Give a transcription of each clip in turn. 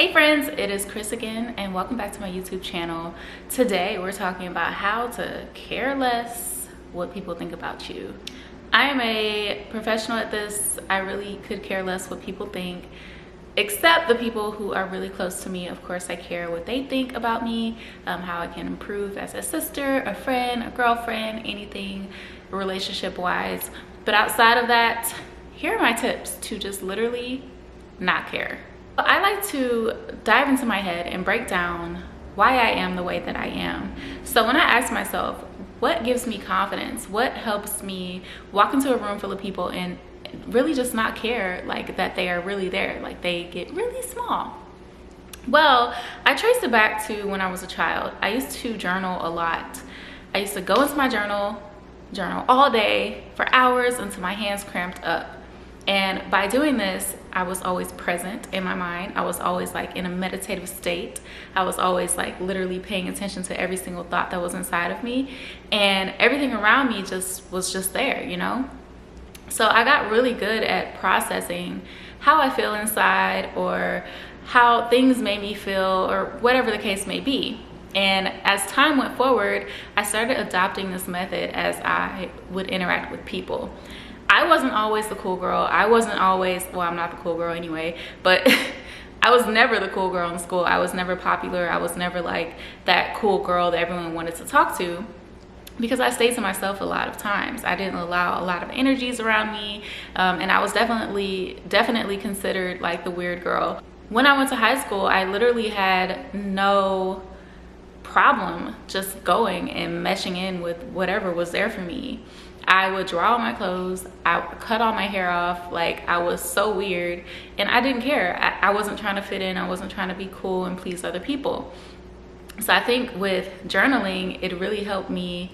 Hey friends, it is Chris again and welcome back to my YouTube channel. Today we're talking about how to care less what people think about you. I am a professional at this. I really could care less what people think, except the people who are really close to me. Of course, I care what they think about me, how I can improve as a sister, a friend, a girlfriend, anything relationship wise. But outside of that, here are my tips to just literally not care. I like to dive into my head and break down why I am the way that I am. So when I ask myself, what gives me confidence? What helps me walk into a room full of people and really just not care like that they are really there, like they get really small? Well, I traced it back to when I was a child. I used to journal a lot. I used to go into my journal all day for hours until my hands cramped up. And by doing this, I was always present in my mind. I was always like in a meditative state. I was always like literally paying attention to every single thought that was inside of me, and everything around me was just there, you know? So I got really good at processing how I feel inside or how things made me feel or whatever the case may be. And as time went forward, I started adopting this method as I would interact with people. I wasn't always the cool girl. I wasn't always, well, I'm not the cool girl anyway, but I was never the cool girl in school. I was never popular. I was never like that cool girl that everyone wanted to talk to, because I stayed to myself a lot of times. I didn't allow a lot of energies around me, and I was definitely considered like the weird girl. When I went to high school, I literally had no problem just going and meshing in with whatever was there for me. I would draw on my clothes, I would cut all my hair off, like I was so weird, and I didn't care. I wasn't trying to fit in, I wasn't trying to be cool and please other people. So I think with journaling, it really helped me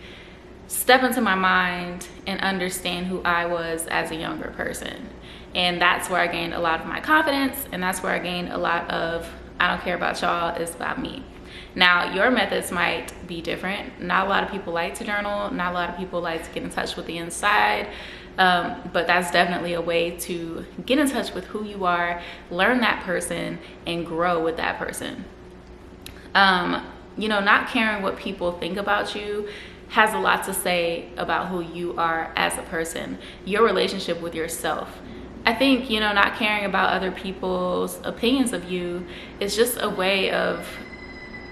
step into my mind and understand who I was as a younger person. And that's where I gained a lot of my confidence, and that's where I gained a lot of, I don't care about y'all, it's about me. Now, your methods might be different. Not a lot of people like to journal. Not a lot of people like to get in touch with the inside. But that's definitely a way to get in touch with who you are, learn that person, and grow with that person. You know, not caring what people think about you has a lot to say about who you are as a person, your relationship with yourself. I think, you know, not caring about other people's opinions of you is just a way of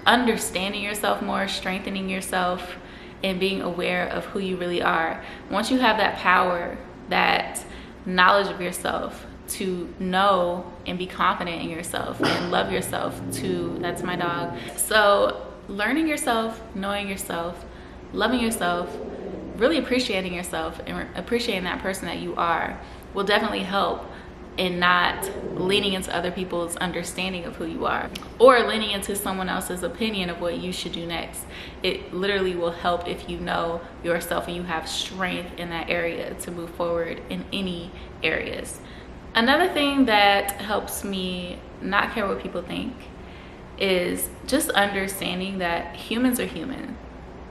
understanding yourself more, strengthening yourself, and being aware of who you really are. Once you have that power, that knowledge of yourself, to know and be confident in yourself and love yourself too. That's my dog. So learning yourself, knowing yourself, loving yourself, really appreciating yourself and appreciating that person that you are will definitely help in not leaning into other people's understanding of who you are or leaning into someone else's opinion of what you should do next. It literally will help if you know yourself and you have strength in that area to move forward in any areas. Another thing that helps me not care what people think is just understanding that humans are human.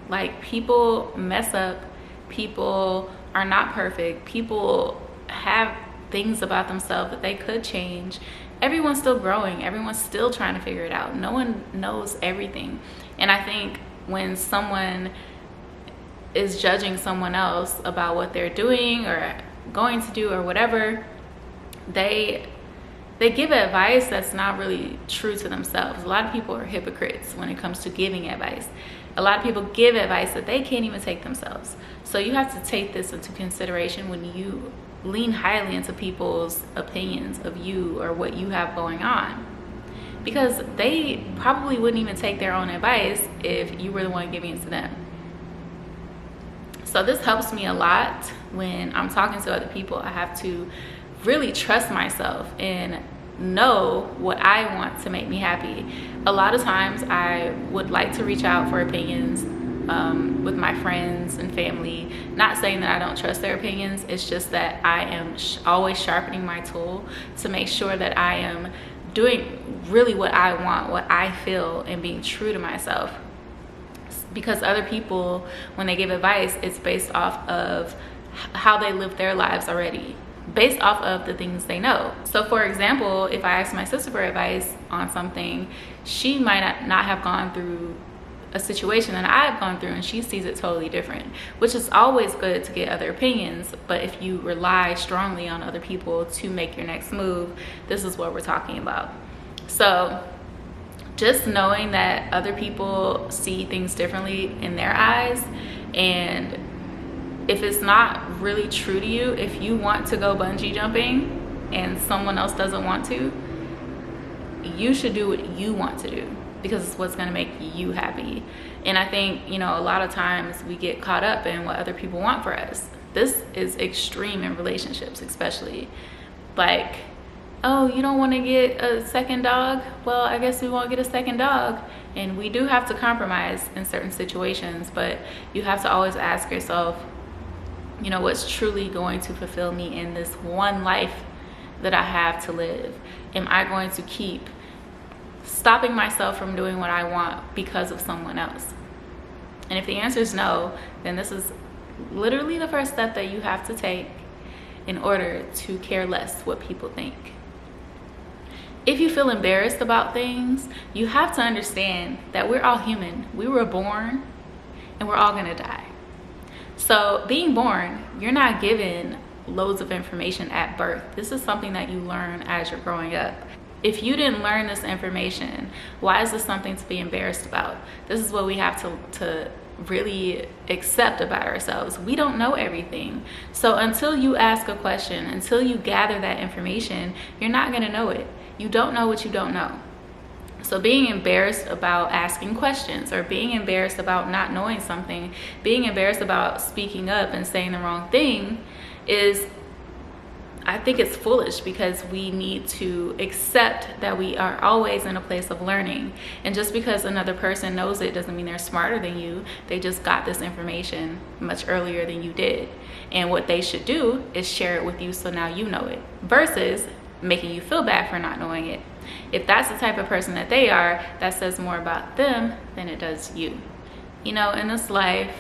Like, people mess up, people are not perfect, people have things about themselves that they could change. Everyone's still growing, everyone's still trying to figure it out. No one knows everything. And I think when someone is judging someone else about what they're doing or going to do or whatever, they give advice that's not really true to themselves. A lot of people are hypocrites when it comes to giving advice. A lot of people give advice that they can't even take themselves. So you have to take this into consideration when you lean highly into people's opinions of you or what you have going on, because they probably wouldn't even take their own advice if you were the one giving it to them. So this helps me a lot when I'm talking to other people. I have to really trust myself and know what I want to make me happy. A lot of times I would like to reach out for opinions with my friends and family. Not saying that I don't trust their opinions, it's just that I am always sharpening my tool to make sure that I am doing really what I want, what I feel, and being true to myself. Because other people, when they give advice, it's based off of how they live their lives already. based off of the things they know. So for example, if I ask my sister for advice on something, she might not have gone through a situation that I've gone through, and she sees it totally different, which is always good to get other opinions. But if you rely strongly on other people to make your next move, this is what we're talking about. So just knowing that other people see things differently in their eyes, and if it's not really true to you, if you want to go bungee jumping and someone else doesn't want to, you should do what you want to do, because it's what's going to make you happy. And I think, you know, a lot of times we get caught up in what other people want for us. This is extreme in relationships, especially. Like, oh, you don't want to get a second dog? Well, I guess we won't get a second dog. And we do have to compromise in certain situations, but you have to always ask yourself, you know, what's truly going to fulfill me in this one life that I have to live? Am I going to keep stopping myself from doing what I want because of someone else? And if the answer is no, then this is literally the first step that you have to take in order to care less what people think. If you feel embarrassed about things, you have to understand that we're all human. We were born and we're all gonna die. So being born, you're not given loads of information at birth. This is something that you learn as you're growing up. If you didn't learn this information, why is this something to be embarrassed about? This is what we have to really accept about ourselves. We don't know everything. So until you ask a question, until you gather that information, you're not gonna know it. You don't know what you don't know. So being embarrassed about asking questions, or being embarrassed about not knowing something, being embarrassed about speaking up and saying the wrong thing is, I think it's foolish, because we need to accept that we are always in a place of learning. And just because another person knows it doesn't mean they're smarter than you. They just got this information much earlier than you did. And what they should do is share it with you so now you know it, versus making you feel bad for not knowing it. If that's the type of person that they are, that says more about them than it does you. You know, in this life,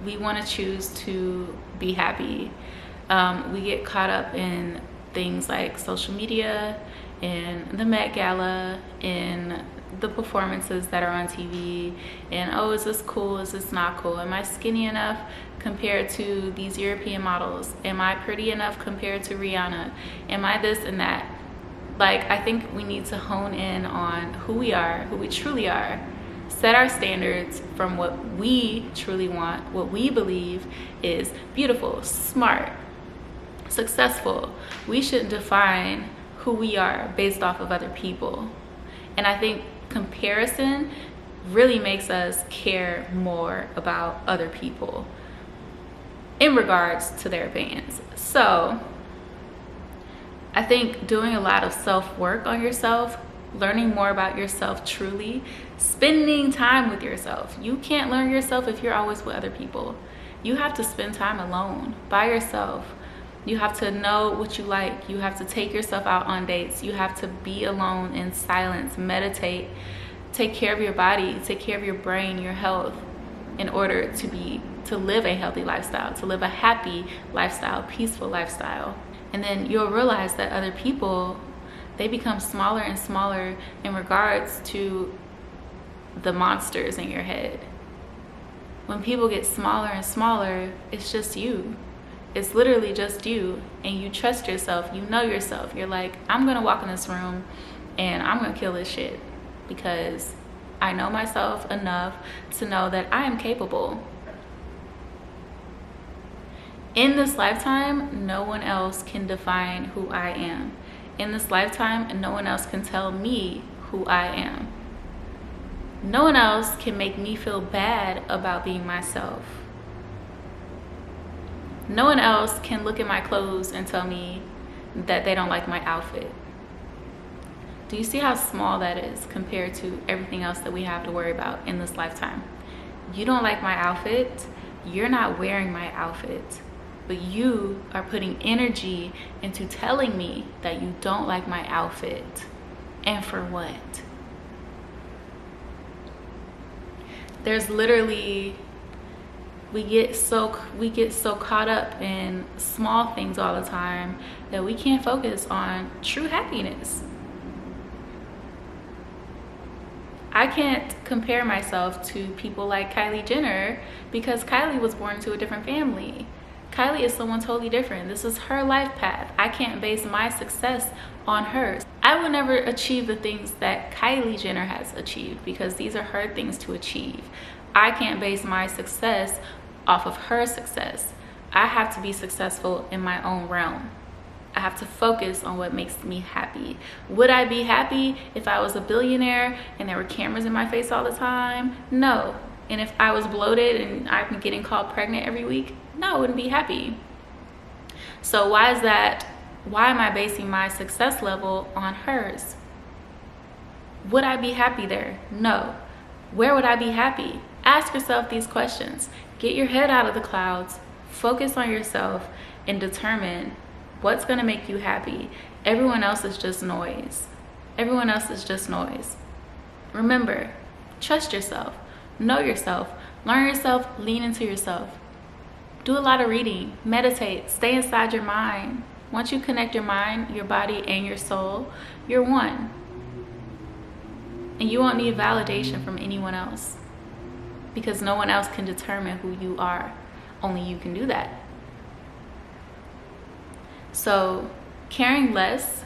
we want to choose to be happy. We get caught up in things like social media, in the Met Gala, in the performances that are on TV, and oh, is this cool, is this not cool? Am I skinny enough compared to these European models? Am I pretty enough compared to Rihanna? Am I this and that? Like, I think we need to hone in on who we are, who we truly are, set our standards from what we truly want, what we believe is beautiful, smart, successful. We shouldn't define who we are based off of other people. And I think comparison really makes us care more about other people in regards to their opinions. So I think doing a lot of self-work on yourself, learning more about yourself truly, spending time with yourself. You can't learn yourself if you're always with other people. You have to spend time alone, by yourself. You have to know what you like. You have to take yourself out on dates. You have to be alone in silence, meditate, take care of your body, take care of your brain, your health, in order to live a healthy lifestyle, to live a happy lifestyle, peaceful lifestyle. And then you'll realize that other people, they become smaller and smaller in regards to the monsters in your head. When people get smaller and smaller, it's just you. It's literally just you, and you trust yourself, you know yourself. You're like, I'm gonna walk in this room and I'm gonna kill this shit, because I know myself enough to know that I am capable. In this lifetime, no one else can define who I am. In this lifetime, no one else can tell me who I am. No one else can make me feel bad about being myself. No one else can look at my clothes and tell me that they don't like my outfit. Do you see how small that is compared to everything else that we have to worry about in this lifetime? You don't like my outfit, you're not wearing my outfit, but you are putting energy into telling me that you don't like my outfit. And for what? we get so caught up in small things all the time that we can't focus on true happiness. I can't compare myself to people like Kylie Jenner because Kylie was born into a different family. Kylie is someone totally different. This is her life path. I can't base my success on hers. I will never achieve the things that Kylie Jenner has achieved because these are her things to achieve. I can't base my success off of her success. I have to be successful in my own realm. I have to focus on what makes me happy. Would I be happy if I was a billionaire and there were cameras in my face all the time? No. And if I was bloated and I'm getting called pregnant every week? No, I wouldn't be happy. So why is that? Why am I basing my success level on hers? Would I be happy there? No. Where would I be happy? Ask yourself these questions. Get your head out of the clouds, focus on yourself, and determine what's going to make you happy. Everyone else is just noise. Everyone else is just noise. Remember, trust yourself, know yourself, learn yourself, lean into yourself. Do a lot of reading, meditate, stay inside your mind. Once you connect your mind, your body, and your soul, you're one. And you won't need validation from anyone else because no one else can determine who you are. Only you can do that. So caring less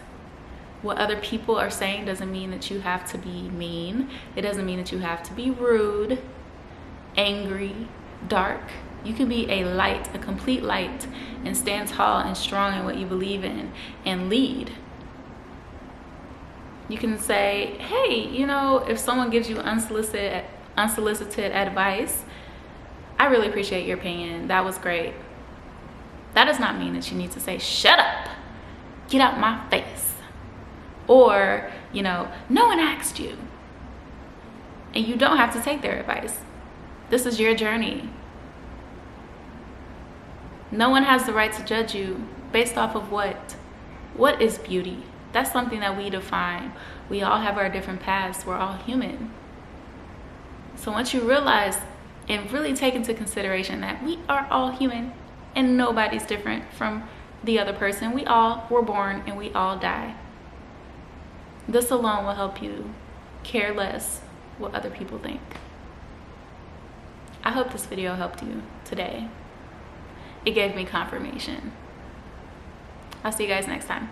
what other people are saying doesn't mean that you have to be mean. It doesn't mean that you have to be rude, angry, dark. You can be a light, a complete light, and stand tall and strong in what you believe in and lead. You can say, hey, you know, if someone gives you unsolicited advice, I really appreciate your opinion. That was great. That does not mean that you need to say, shut up, get out my face. Or, you know, no one asked you. And you don't have to take their advice. This is your journey. No one has the right to judge you based off of what? What is beauty? That's something that we define. We all have our different paths. We're all human. So once you realize and really take into consideration that we are all human and nobody's different from the other person. We all were born and we all die. This alone will help you care less what other people think. I hope this video helped you today. It gave me confirmation. I'll see you guys next time.